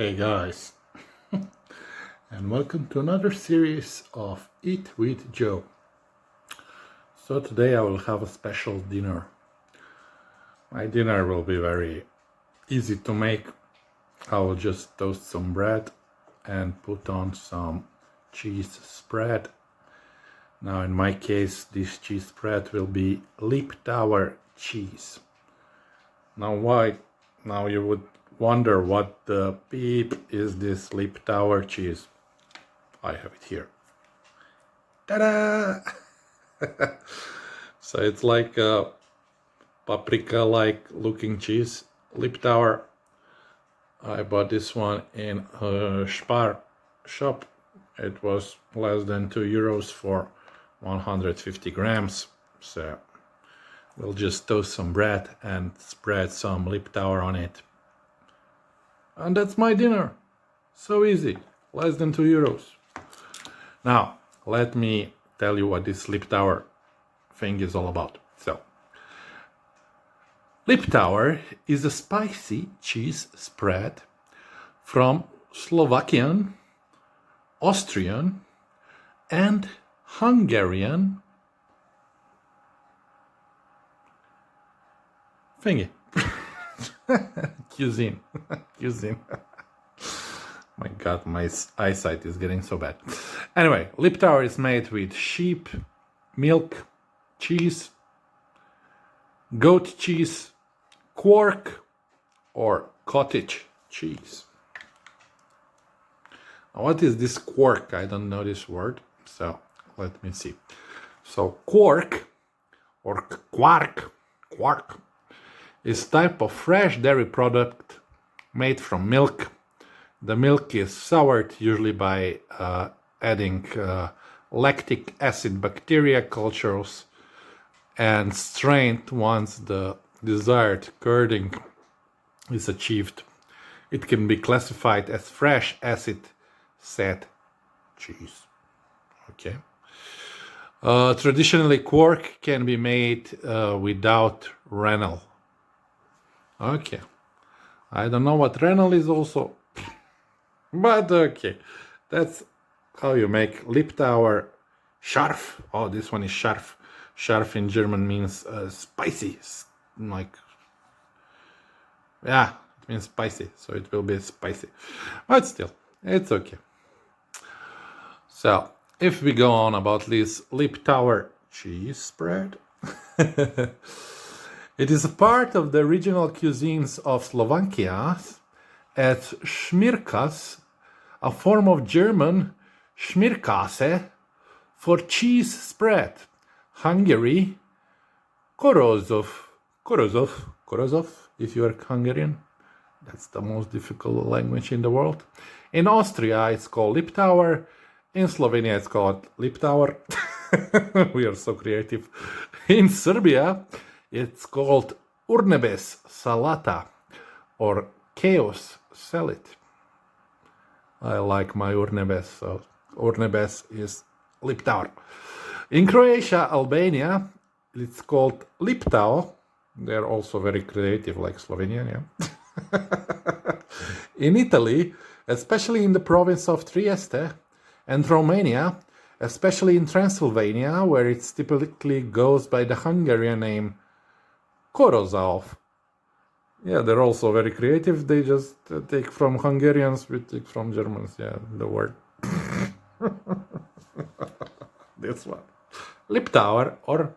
Hey guys, and welcome to another series of Eat with Joe. So today I will have a special dinner. My dinner will be very easy to make. I will just toast some bread and put on some cheese spread. Now in my case this cheese spread will be Liptauer cheese. Now you would wonder what the beep is this Liptauer cheese. I have it here. Ta-da! So it's like a paprika-like looking cheese. Liptauer. I bought this one in a Spar shop. It was less than €2 for 150 grams. So we'll just toast some bread and spread some Liptauer on it. And that's my dinner. So easy. Less than €2. Now, let me tell you what this Liptauer thing is all about. So, Liptauer is a spicy cheese spread from Slovakian, Austrian, and Hungarian thingy. Cuisine. My God, my eyesight is getting so bad. Anyway, Liptauer is made with sheep, milk, cheese, goat cheese, quark, or cottage cheese. Now, what is this quark? I don't know this word, so let me see. So quark, or quark, is type of fresh dairy product made from milk. The milk is soured usually by adding lactic acid bacteria cultures and strained once the desired curding is achieved. It can be classified as fresh acid-set cheese. Okay. Traditionally, quark can be made without rennet. Okay. I don't know what rennet is also. But okay, that's how you make Liptauer scharf. Oh, this one is scharf. Scharf in German means spicy. Like, yeah, it means spicy. So it will be spicy. But still, it's okay. So, if we go on about this Liptauer cheese spread, it is a part of the regional cuisines of Slovakia as schmirkas, a form of German schmirkase for cheese spread. Hungary, korozov, if you are Hungarian. That's the most difficult language in the world. In Austria, it's called Liptauer. In Slovenia, it's called Liptauer. We are so creative. In Serbia, it's called URNEBES salata or chaos salad. I like my URNEBES, so URNEBES is Liptauer. In Croatia, Albania, it's called Liptau. They're also very creative, like Slovenia, yeah. In Italy, especially in the province of Trieste, and Romania, especially in Transylvania, where it typically goes by the Hungarian name Korozov. Yeah, they're also very creative. They just take from Hungarians, we take from Germans. Yeah, the word. This one. Liptauer or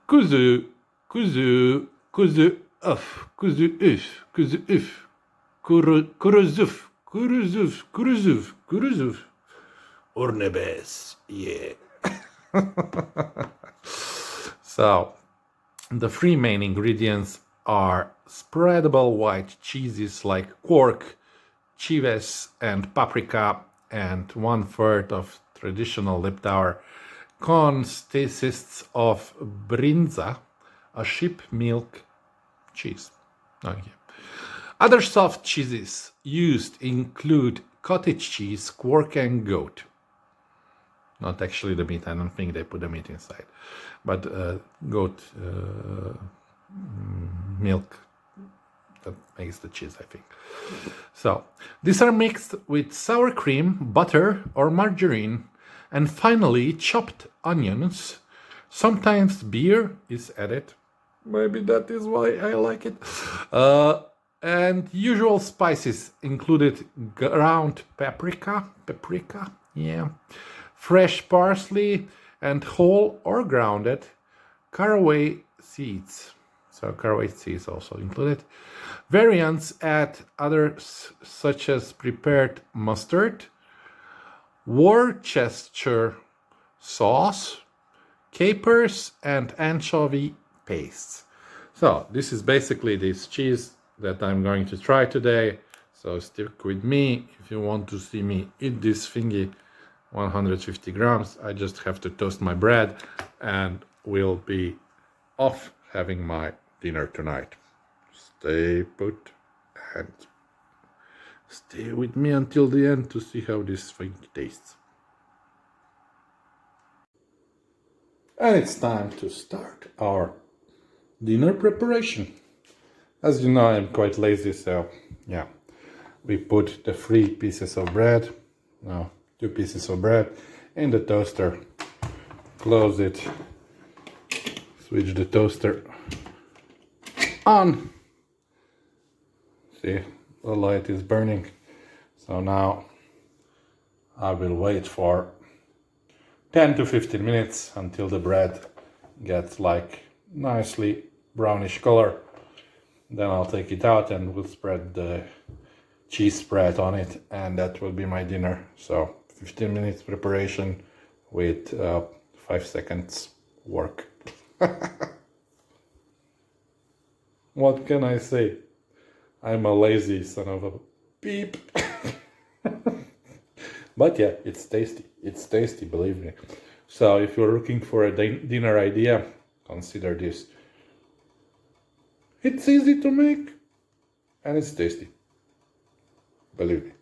kuzu URNEBES, yeah. So, the three main ingredients are spreadable white cheeses like quark, chives, and paprika, and 1/3 of traditional Liptauer consists of brinza, a sheep milk cheese. Okay. Other soft cheeses used include cottage cheese, quark, and goat. Not actually the meat. I don't think they put the meat inside. But goat milk that makes the cheese, I think. So these are mixed with sour cream, butter or margarine, and finally chopped onions. Sometimes beer is added. Maybe that is why I like it. And usual spices included ground paprika, yeah, fresh parsley, and whole or grounded caraway seeds. So caraway seeds also included. Variants add others such as prepared mustard, Worcestershire sauce, capers, and anchovy pastes. So this is basically this cheese that I'm going to try today. So stick with me if you want to see me eat this thingy. 150 grams. I just have to toast my bread and we'll be off having my dinner tonight. Stay put and stay with me until the end to see how this thing tastes. And it's time to start our dinner preparation. As you know, I'm quite lazy, so yeah, we put the 3 pieces of bread, no, 2 pieces of bread in the toaster, close it, switch the toaster on. See, the light is burning. So now I will wait for 10 to 15 minutes until the bread gets like nicely brownish color. Then I'll take it out and we'll spread the cheese spread on it, and that will be my dinner. So 15 minutes preparation with 5 seconds work. What can I say? I'm a lazy son of a beep. But yeah, it's tasty. It's tasty, believe me. So if you're looking for a dinner idea, consider this. It's easy to make and it's tasty. Believe me.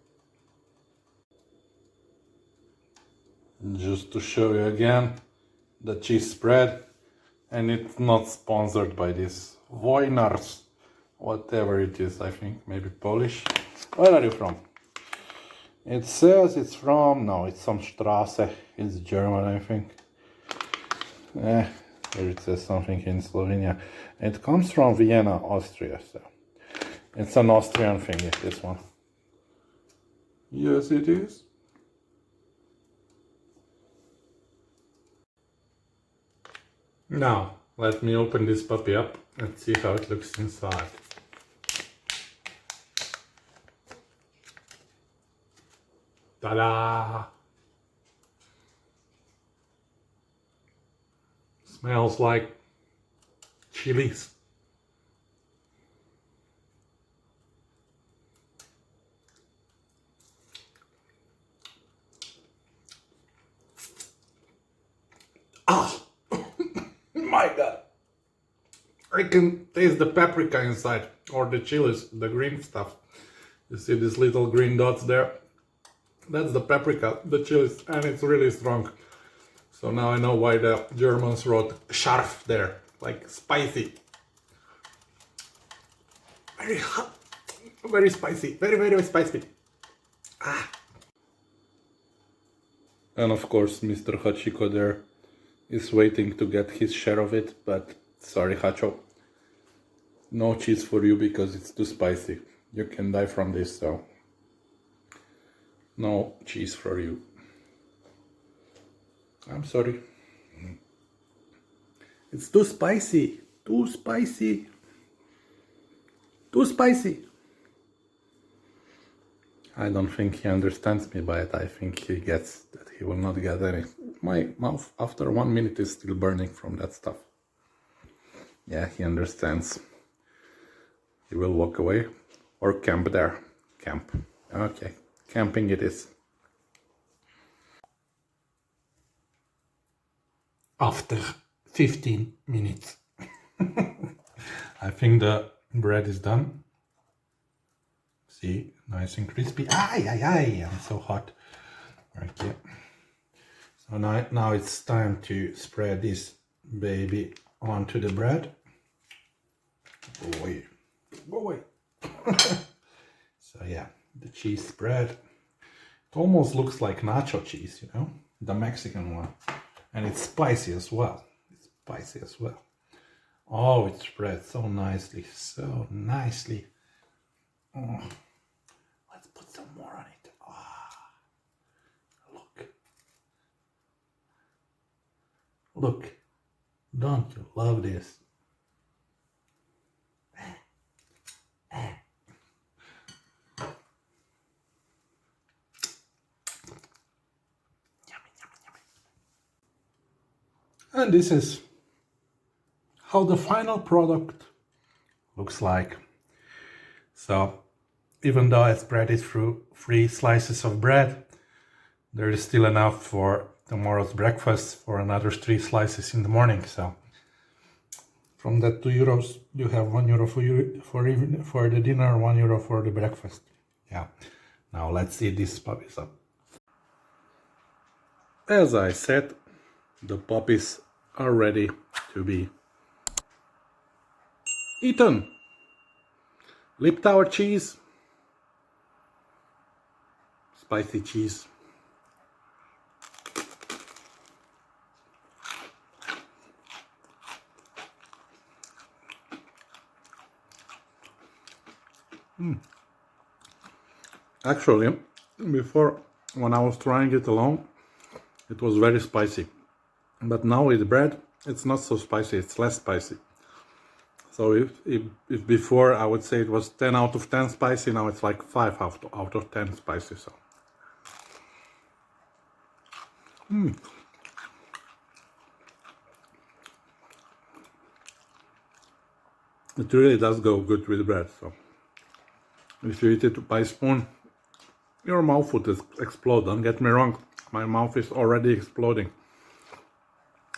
Just to show you again the cheese spread, and it's not sponsored by this Wojnar's, whatever it is, I think maybe Polish. Where are you from? It says it's from, no, it's some Strasse, it's German, I think. Here it says something in Slovenia. It comes from Vienna, Austria, so it's an Austrian thing, this one. Yes, it is. Now, let me open this puppy up and see how it looks inside. Ta-da! Smells like chilies. Ah! My God! I can taste the paprika inside, or the chilies, the green stuff. You see these little green dots there? That's the paprika, the chilies, and it's really strong. So now I know why the Germans wrote scharf there, like spicy. Very hot, very spicy, very, very spicy. Ah. And of course, Mr. Hachiko there is waiting to get his share of it, but sorry, Hacho. No cheese for you because it's too spicy. You can die from this, so no cheese for you. I'm sorry. It's too spicy. Too spicy. Too spicy. I don't think he understands me by it. I think he gets that he will not get any. My mouth after 1 minute is still burning from that stuff. Yeah, he understands. He will walk away or camp there. Camp. Okay. Camping it is. After 15 minutes. I think the bread is done. See, nice and crispy. Ay, I'm so hot. Okay. So now it's time to spread this baby onto the bread. Go away. Go away. So yeah, the cheese spread. It almost looks like nacho cheese, you know, the Mexican one. And it's spicy as well. It's spicy as well. Oh, it's spread so nicely, so nicely. Oh, let's put some more on it. Ah, look. Look. Don't you love this? And this is how the final product looks like. So even though I spread it through 3 slices of bread, there is still enough for tomorrow's breakfast for another 3 slices in the morning. So from that €2, you have €1 for the dinner, €1 for the breakfast. Yeah. Now let's eat these puppies up. As I said, the puppies are ready to be eaten. Liptauer cheese, spicy cheese. Actually, before, when I was trying it alone, it was very spicy. But now with bread, it's not so spicy, it's less spicy. So if before I would say it was 10 out of 10 spicy, now it's like 5 out of 10 spicy. So. It really does go good with bread. So if you eat it by spoon, your mouth would explode. Don't get me wrong, my mouth is already exploding.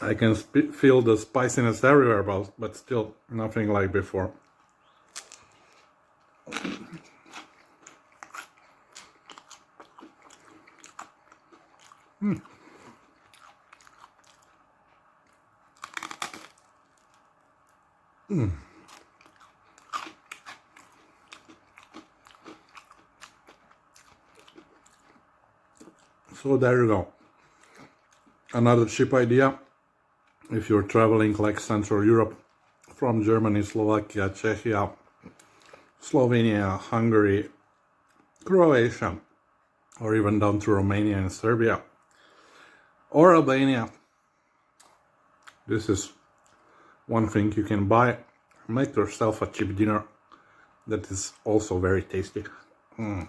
I can feel the spiciness everywhere, but still nothing like before. So there you go. Another cheap idea. If you're traveling like Central Europe, from Germany, Slovakia, Czechia, Slovenia, Hungary, Croatia, or even down to Romania and Serbia, or Albania, this is one thing you can buy. Make yourself a cheap dinner that is also very tasty. And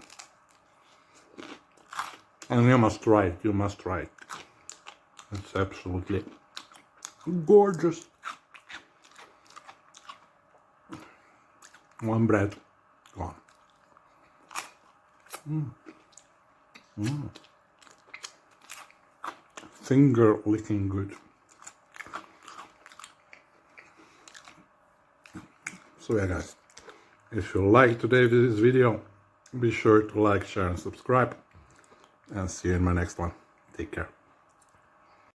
you must try it, you must try it. It's absolutely gorgeous. One bread gone. Finger licking good. So yeah guys, if you like today's video, be sure to like, share and subscribe, and see you in my next one. Take care.